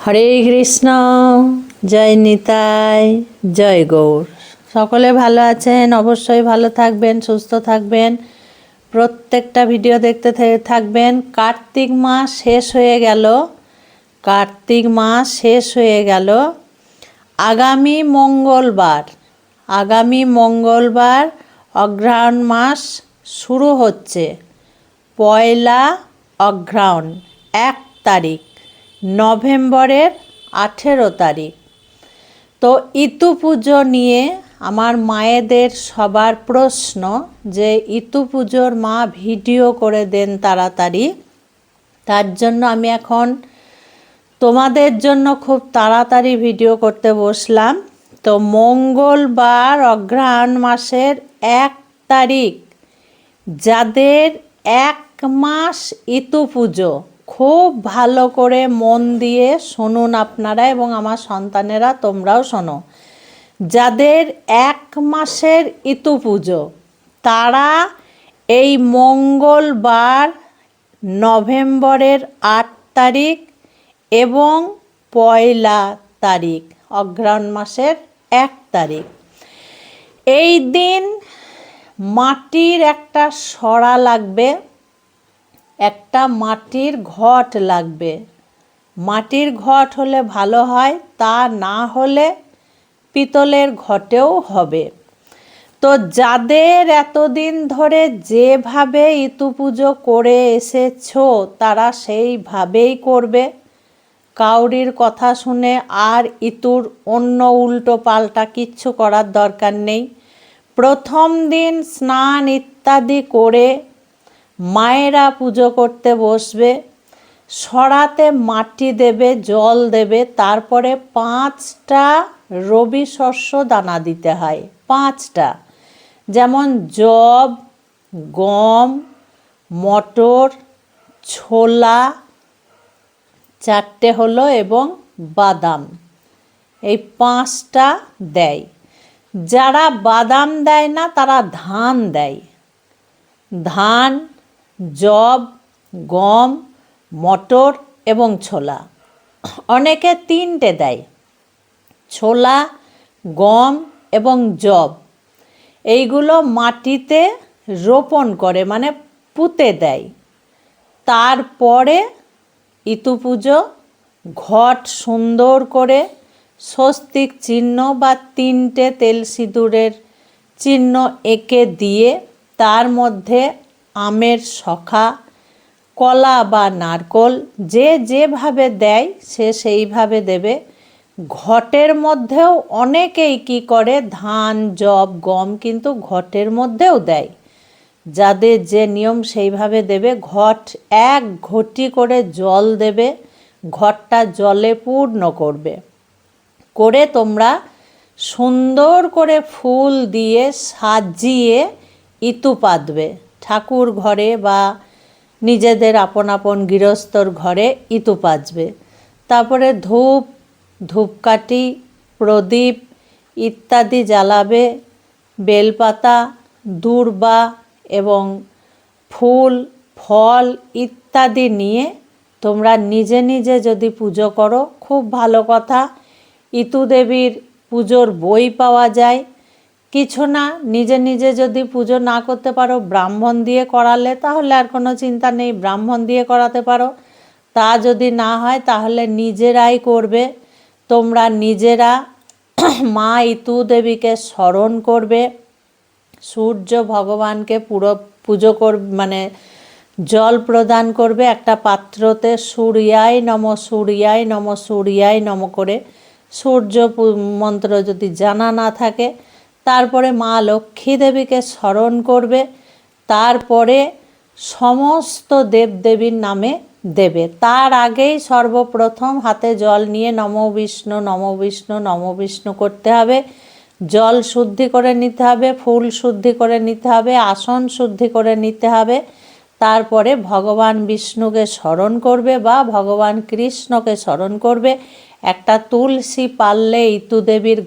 হরে কৃষ্ণ। জয় নিতাই, জয় গৌর। সকলে ভালো আছেন? অবশ্যই ভালো থাকবেন, সুস্থ থাকবেন, প্রত্যেকটা ভিডিও দেখতে থাকবেন। কার্তিক মাস শেষ হয়ে গেল, কার্তিক মাস শেষ হয়ে গেল। আগামী মঙ্গলবার অগ্রহায়ণ মাস শুরু হচ্ছে। পয়লা অগ্রহায়ণ 1 তারিখ, নভেম্বরের 18 তারিখ। তো ইতু পুজো নিয়ে আমার মায়েদের সবার প্রশ্ন যে ইতু পুজোর মা ভিডিও করে দেন তাড়াতাড়ি। তার জন্য আমি এখন তোমাদের জন্য খুব তাড়াতাড়ি ভিডিও করতে বসলাম। তো মঙ্গলবার অগ্রহায়ণ মাসের 1 তারিখ, যাদের 1 মাস ইতু পুজো, খুব ভালো করে মন দিয়ে শুনুন আপনারা এবং আমার সন্তানেরা, তোমরাও শোনো। যাদের 1 মাসের ইতু পুজো, তারা এই মঙ্গলবার নভেম্বরের 8 তারিখ এবং পয়লা তারিখ, অগ্রহায়ণ মাসের 1 তারিখ, এই দিন মাটির একটা সরা লাগবে, একটা মাটির ঘট লাগবে। মাটির ঘট হলে ভালো হয়, তা না হলে পিতলের ঘটেও হবে। তো যাদের এতদিন ধরে যেভাবে ইতু পুজো করে এসেছো, তারা সেইভাবেই করবে। কাউরির কথা শুনে আর ইতুর অন্য উল্টো পাল্টা কিচ্ছু করার দরকার নেই। প্রথম দিন স্নান ইত্যাদি করে মায়েরা পুজো করতে বসবে। সরাতে মাটি দেবে, জল দেবে, তারপরে 5টা রবি শস্য দানা দিতে হয়। 5টা, যেমন যব, গম, মটর, ছোলা 4টে হলো এবং বাদাম, এই 5টা দেয়। যারা বাদাম দেয় না তারা ধান দেয়। ধান, যব, গম, মটর এবং ছোলা। অনেকে 3টে দেয়, ছোলা, গম এবং যব। এইগুলো মাটিতে রোপণ করে, মানে পুঁতে দেয়। তারপরে ইতু পুজো, ঘট সুন্দর করে স্বস্তিক চিহ্ন বা 3টে তেল সিঁদুরের চিহ্ন এঁকে দিয়ে তার মধ্যে আমের শখা, কলা বা নারকোল, যে যেভাবে দেয় সে সেইভাবে দেবে। ঘটের মধ্যেও অনেকেই কি করে, ধান, যব, গম কিন্তু ঘটের মধ্যেও দেয়। যাদের যে নিয়ম সেইভাবে দেবে। ঘট 1 ঘটি করে জল দেবে, ঘটটা জলে পূর্ণ করবে। করে তোমরা সুন্দর করে ফুল দিয়ে সাজিয়ে ইতু পাতবে। ঠাকুর ঘরে বা নিজেদের আপন আপন গৃহস্থর ঘরে ইতু পাতবে। তারপরে ধূপকাঠি, প্রদীপ ইত্যাদি জ্বালাবে। বেলপাতা, দূর্বা এবং ফুল, ফল ইত্যাদি নিয়ে তোমরা নিজে নিজে যদি পুজো করো, খুব ভালো কথা। ইতু দেবীর পুজোর বই পাওয়া যায়। কিছু না, নিজে নিজে যদি পুজো না করতে পারো, ব্রাহ্মণ দিয়ে করালে তাহলে আর কোনো চিন্তা নেই, ব্রাহ্মণ দিয়ে করাতে পারো। তা যদি না হয় তাহলে নিজেরাই করবে। তোমরা নিজেরা মা ইতু দেবীকে স্মরণ করবে, সূর্য ভগবানকে পুরো পুজো করবে, মানে জল প্রদান করবে একটা পাত্রতে। সূর্যায় নম, সূর্যায় নম, সূর্যায় নম করে সূর্য মন্ত্র যদি জানা না থাকে, তারপরে মা লক্ষ্মী দেবীকে স্মরণ করবে। তারপরে সমস্ত দেবদেবীর নামে দেবে। তার আগেই সর্বপ্রথম হাতে জল নিয়ে নম বিষ্ণু, নম বিষ্ণু, নম বিষ্ণু করতে হবে। জল শুদ্ধি করে নিতে হবে, ফুল শুদ্ধি করে নিতে হবে, আসন শুদ্ধি করে নিতে হবে। তারপরে ভগবান বিষ্ণুকে স্মরণ করবে বা ভগবান কৃষ্ণকে স্মরণ করবে। একটা তুলসী পারলে ইতু দেবীর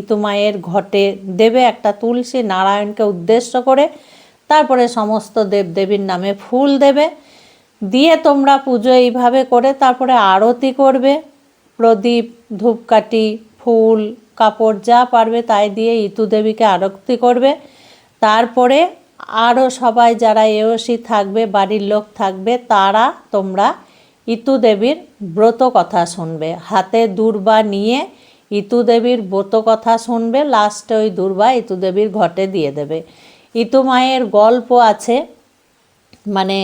ইতু মায়ের ঘটে দেবে, একটা তুলসী নারায়ণকে উদ্দেশ্য করে। তারপরে সমস্ত দেবদেবীর নামে ফুল দেবে। দিয়ে তোমরা পুজো এইভাবে করে তারপরে আরতি করবে। প্রদীপ, ধূপকাঠি, ফুল, কাপড় যা পারবে তাই দিয়ে ইতু দেবীকে আরতি করবে। তারপরে আরও সবাই যারা এওসি থাকবে, বাড়ির লোক থাকবে, তারা তোমরা ইতু দেবীর ব্রত কথা শুনবে। হাতে দূর্বা নিয়ে ইতু দেবীর ব্রত কথা শুনবে। লাস্টে ওই দূর্বা ইতু দেবীর ঘটে দিয়ে দেবে। ইতু মায়ের গল্প আছে, মানে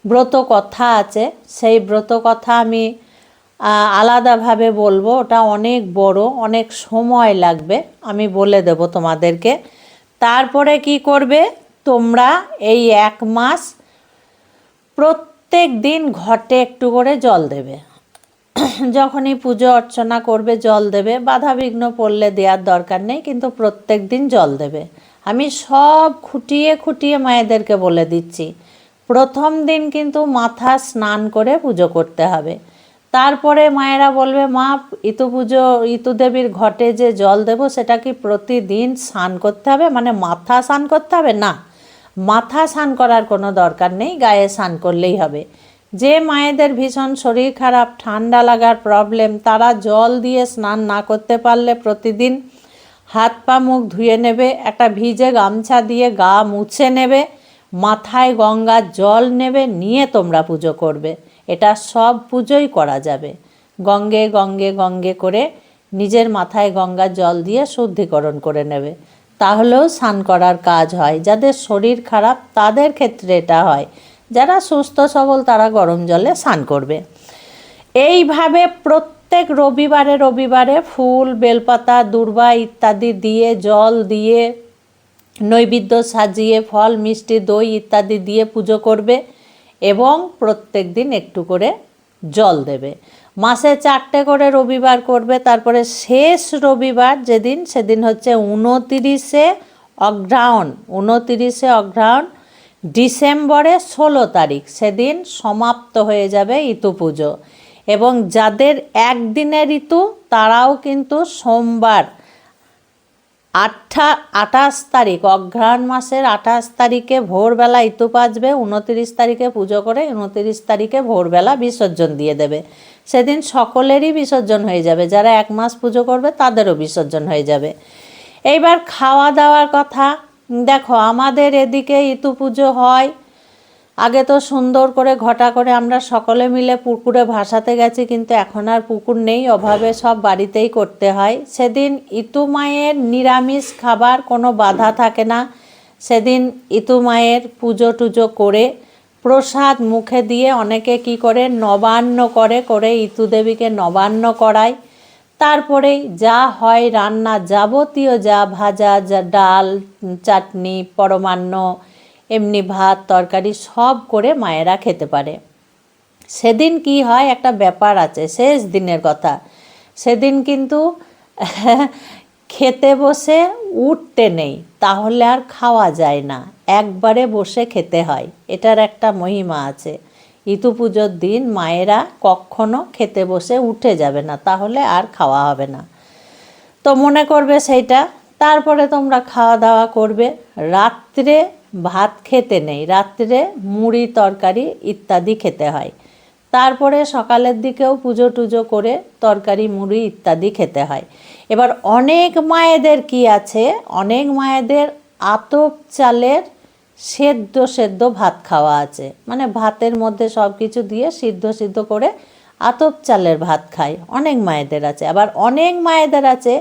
ব্রত কথা আছে। সেই ব্রত কথা আমি আলাদাভাবে বলবো, ওটা অনেক বড়, অনেক সময় লাগবে, আমি বলে দেব তোমাদেরকে। তারপরে কি করবে তোমরা, এই 1 মাস প্রত্যেক দিন ঘটে একটু করে জল দেবে। যখনই পুজো অর্চনা করবে জল দেবে, বাধা বিঘ্ন পড়লে দেওয়ার দরকার নেই, কিন্তু প্রত্যেক দিন জল দেবে। আমি সব খুঁটিয়ে খুঁটিয়ে মায়েদেরকে বলে দিচ্ছি। প্রথম দিন কিন্তু মাথা স্নান করে পুজো করতে হবে। তারপরে মায়েরা বলবে, মা ইতু দেবীর ঘটে যে জল দেব সেটা কি প্রতিদিন স্নান করতে হবে, মানে মাথা স্নান করতে হবে? না, মাথা স্নান করার কোনো দরকার নেই, গায়ে স্নান করলেই হবে। যে মায়েদের ভীষণ শরীর খারাপ, ঠান্ডা লাগার প্রবলেম, তারা জল দিয়ে স্নান না করতে পারলে প্রতিদিন হাত পা মুখ ধুয়ে নেবে, একটা ভিজে গামছা দিয়ে গা মুছে নেবে, মাথায় গঙ্গার জল নেবে, নিয়ে তোমরা পুজো করবে। এটা সব পুজোই করা যাবে। গঙ্গে গঙ্গে গঙ্গে করে নিজের মাথায় গঙ্গার জল দিয়ে শুদ্ধিকরণ করে নেবে, তাহলেও স্নান করার কাজ হয়। যাদের শরীর খারাপ তাদের ক্ষেত্রে এটা হয়, যারা সুস্থ সবল তারা গরম জলে স্নান করবে। এইভাবে প্রত্যেক রবিবারে রবিবারে ফুল, বেলপাতা, দূর্বা ইত্যাদি দিয়ে, জল দিয়ে, নৈবেদ্য সাজিয়ে, ফল, মিষ্টি, দই ইত্যাদি দিয়ে পুজো করবে এবং প্রত্যেক দিন একটু করে জল দেবে। মাসে 4টে করে রবিবার করবে। তারপরে শেষ রবিবার যেদিন, সেদিন হচ্ছে 29শে অগ্রহায়ণ। 29শে অগ্রহায়ণ ডিসেম্বরের 16 তারিখ, সেদিন সমাপ্ত হয়ে যাবে ইতু পুজো। এবং যাদের একদিনের ঋতু তারাও কিন্তু সোমবার 28 তারিখ, অগ্রহায়ণ মাসের 28 তারিখে ভোরবেলা ইতু পাচবে, 29 তারিখে পুজো করে 29 তারিখে ভোরবেলা বিসর্জন দিয়ে দেবে। সেদিন সকলেরই বিসর্জন হয়ে যাবে, যারা 1 মাস পুজো করবে তাদেরও বিসর্জন হয়ে যাবে। এইবার খাওয়া দাওয়ার কথা দেখো, আমাদের এদিকে ইতু পুজো হয়, আগে তো সুন্দর করে ঘটা করে আমরা সকলে মিলে পুকুরে ভাসাতে গেছি, কিন্তু এখন আর পুকুর নেই, অভাবে সব বাড়িতেই করতে হয়। সেদিন ইতু মায়ের নিরামিষ খাবার, কোনো বাধা থাকে না। সেদিন ইতু মায়ের পুজো টুজো করে প্রসাদ মুখে দিয়ে অনেকে কি করে নবান্ন করে ইতু দেবীকে নবান্ন করায়। তারপরেই যা হয় রান্না, যাবতীয় যা ভাজা, যা ডাল, চাটনি, পরমান্ন, এমনি ভাত তরকারি সব করে মায়েরা খেতে পারে। সেদিন কি হয়, একটা ব্যাপার আছে, শেষ দিনের কথা। সেদিন কিন্তু খেতে বসে উঠতে নেই, তাহলে আর খাওয়া যায় না, একবারে বসে খেতে হয়। এটার একটা মহিমা আছে। ইতু পুজোর দিন মায়েরা কখনো খেতে বসে উঠে যাবে না, তাহলে আর খাওয়া হবে না। তো মনে করবে সেইটা। তারপরে তোমরা খাওয়া দাওয়া করবে। রাত্রে ভাত খেতে নেই, রাত্রে মুড়ি তরকারি ইত্যাদি খেতে হয়। তারপরে সকালের দিকেও পুজো টুজো করে তরকারি মুড়ি ইত্যাদি খেতে হয়। এবার অনেক মায়েদের কি আছে, অনেক মায়েদের আতপ চালের সেদ্ধ ভাত খাওয়া আছে, মানে ভাতের মধ্যে সব কিছু দিয়ে সিদ্ধ করে আতপ চালের ভাত খায়, অনেক মায়েদের আছে। আবার অনেক মায়েদের আছে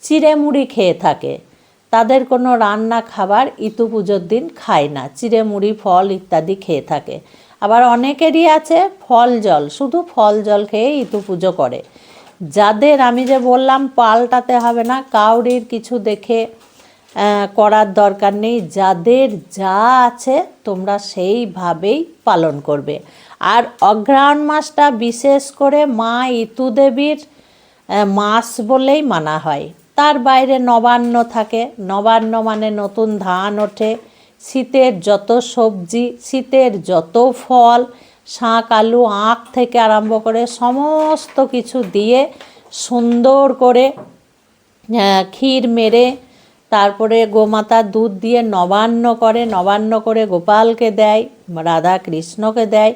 চিড়ে মুড়ি খেয়ে থাকে, তাদের কোনো রান্না খাবার ইতু পুজোর দিন খায় না, চিড়ে মুড়ি ফল ইত্যাদি খেয়ে থাকে। আবার অনেকেরই আছে ফল জল, শুধু ফল জল খেয়ে ইতু পুজো করে। যাদের আমি যে বললাম পাল্টাতে হবে না, কাউরির কিছু দেখে করার দরকার নেই, যাদের যা আছে তোমরা সেইভাবেই পালন করবে। আর অগ্রহায়ণ মাসটা বিশেষ করে মা ইতু দেবীর মাস বলেই মানা হয়। তার বাইরে নবান্ন থাকে, নবান্ন মানে নতুন ধান ওঠে, শীতের যত সবজি, শীতের যত ফল, শাঁক আলু আখ থেকে আরম্ভ করে সমস্ত কিছু দিয়ে সুন্দর করে ক্ষীর মেরে তারপরে গোমাতার দুধ দিয়ে নবান্ন করে গোপালকে দেয়, রাধা কৃষ্ণকে দেয়,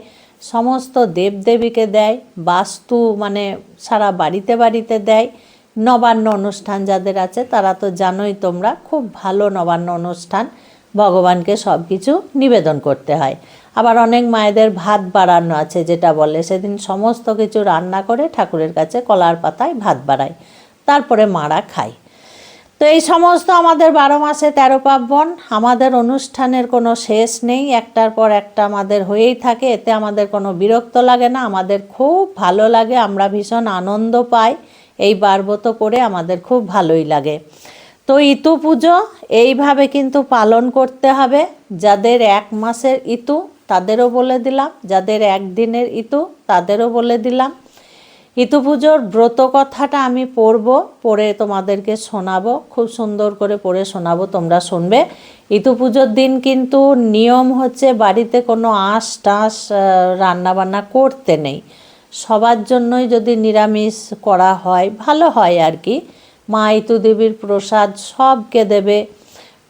সমস্ত দেবদেবীকে দেয়, বাস্তু মানে সারা বাড়িতে বাড়িতে দেয়। নবান্ন অনুষ্ঠান যাদের আছে তারা তো জানোই তোমরা, খুব ভালো নবান্ন অনুষ্ঠান, ভগবানকে সব কিছু নিবেদন করতে হয়। আবার অনেক মায়েদের ভাত বাড়ানো আছে, যেটা বলে সেদিন সমস্ত কিছু রান্না করে ঠাকুরের কাছে কলার পাতায় ভাত বাড়ায়, তারপরে মারা খায়। তো এই সমস্ত আমাদের 12 মাসে 13 পার্বণ, আমাদের অনুষ্ঠানের কোনো শেষ নেই, একটার পর একটা আমাদের হয়েই থাকে। এতে আমাদের কোনো বিরক্ত লাগে না, আমাদের খুব ভালো লাগে, আমরা ভীষণ আনন্দ পাই এই বারব্রত করে, আমাদের খুব ভালোই লাগে। তো ইতু পুজো এইভাবে কিন্তু পালন করতে হবে। যাদের 1 মাসের ইতু তাদেরও বলে দিলাম, যাদের 1 দিনের ইতু তাদেরও বলে দিলাম। ইতু পুজোর ব্রত কথাটা আমি পড়ে তোমাদেরকে শোনাবো, খুব সুন্দর করে পড়ে শোনাবো, তোমরা শুনবে। ইতু পুজোর দিন কিন্তু নিয়ম হচ্ছে বাড়িতে কোনো আঁশ টাঁশ রান্নাবান্না করতে নেই। সবার জন্যই যদি নিরামিষ করা হয় ভালো হয় আর কি। মা ইতু দেবীর প্রসাদ সবকে দেবে,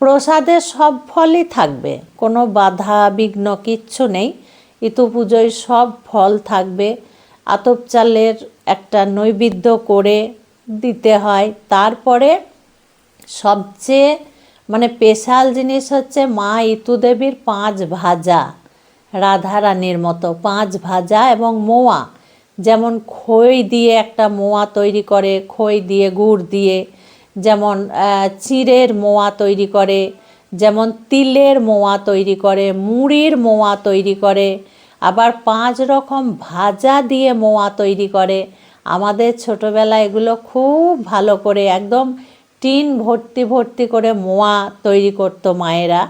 প্রসাদে সব ফলই থাকবে, কোনো বাধা বিঘ্ন কিচ্ছু নেই। ইতু পুজোয় সব ফল থাকবে। আতপ চালের একটা নৈবেদ্য করে দিতে হয়। তারপরে সবচেয়ে মানে স্পেশাল জিনিস হচ্ছে মা ইতু দেবীর 5 ভাজা, রাধারানীর মতো 5 ভাজা এবং মোয়া, যেমন খই দিয়ে একটা মোয়া তৈরি করে, খই দিয়ে গুড় দিয়ে, যেমন চিড়ের মোয়া তৈরি করে, যেমন তিলের মোয়া তৈরি করে, মুড়ির মোয়া তৈরি করে, আবার 5 রকম ভাজা দিয়ে মোয়া তৈরি করে। আমাদের ছোটোবেলায় এগুলো খুব ভালো করে একদম টিন ভর্তি ভর্তি করে মোয়া তৈরি করতো মায়েরা।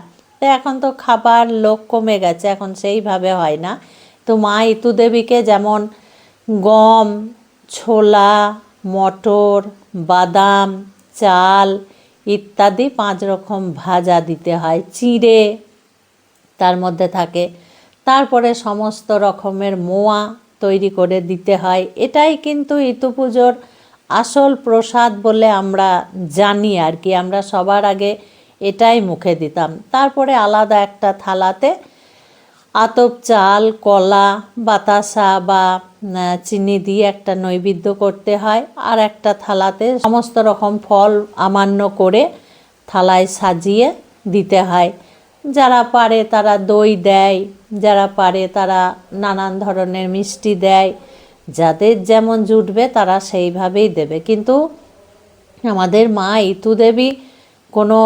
তো এখন তো খাবার লোক কমে গেছে, এখন সেইভাবে হয় না। তো মা ইতু দেবীকে যেমন গম, ছোলা, মটর, বাদাম, চাল ইত্যাদি 5 রকম ভাজা দিতে হয়, চিড়ে তার মধ্যে থাকে। তারপরে সমস্ত রকমের মোয়া তৈরি করে দিতে হয়। এটাই কিন্তু ইতু পুজোর আসল প্রসাদ বলে আমরা জানি আর কি। আমরা সবার আগে এটাই মুখে দিতাম। তারপরে আলাদা একটা থালাতে আতপ চাল, কলা, বাতাসা বা চিনি দিয়ে একটা নৈবেদ্য করতে হয়। আর একটা থালাতে সমস্ত রকম ফল আমান্য করে থালায় সাজিয়ে দিতে হয়। যারা পারে তারা দই দেয়, যারা পারে তারা নানান ধরনের মিষ্টি দেয়, যাদের যেমন জুটবে তারা সেইভাবেই দেবে। কিন্তু আমাদের মা ইতু দেবী কোনো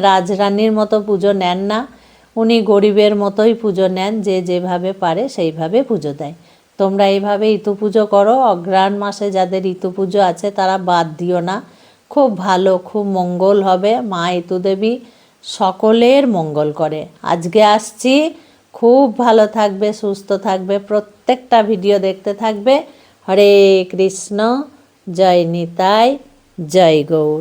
রাজরানীর মতো পুজো নেন না, উনি গরিবের মতোই পুজো নেন, যে যেভাবে পারে সেইভাবে পুজো দেয়। তোমরা এইভাবে ইতু পুজো করো। অগ্রহায়ণ মাসে যাদের ইতু পুজো আছে তারা বাদ দিও না, খুব ভালো, খুব মঙ্গল হবে। মা ইতু দেবী সকলের মঙ্গল করে। আজকে আসছি, খুব ভালো থাকবে, সুস্থ থাকবে, প্রত্যেকটা ভিডিও দেখতে থাকবে। হরে কৃষ্ণ, জয় নিতাই, জয় গৌর।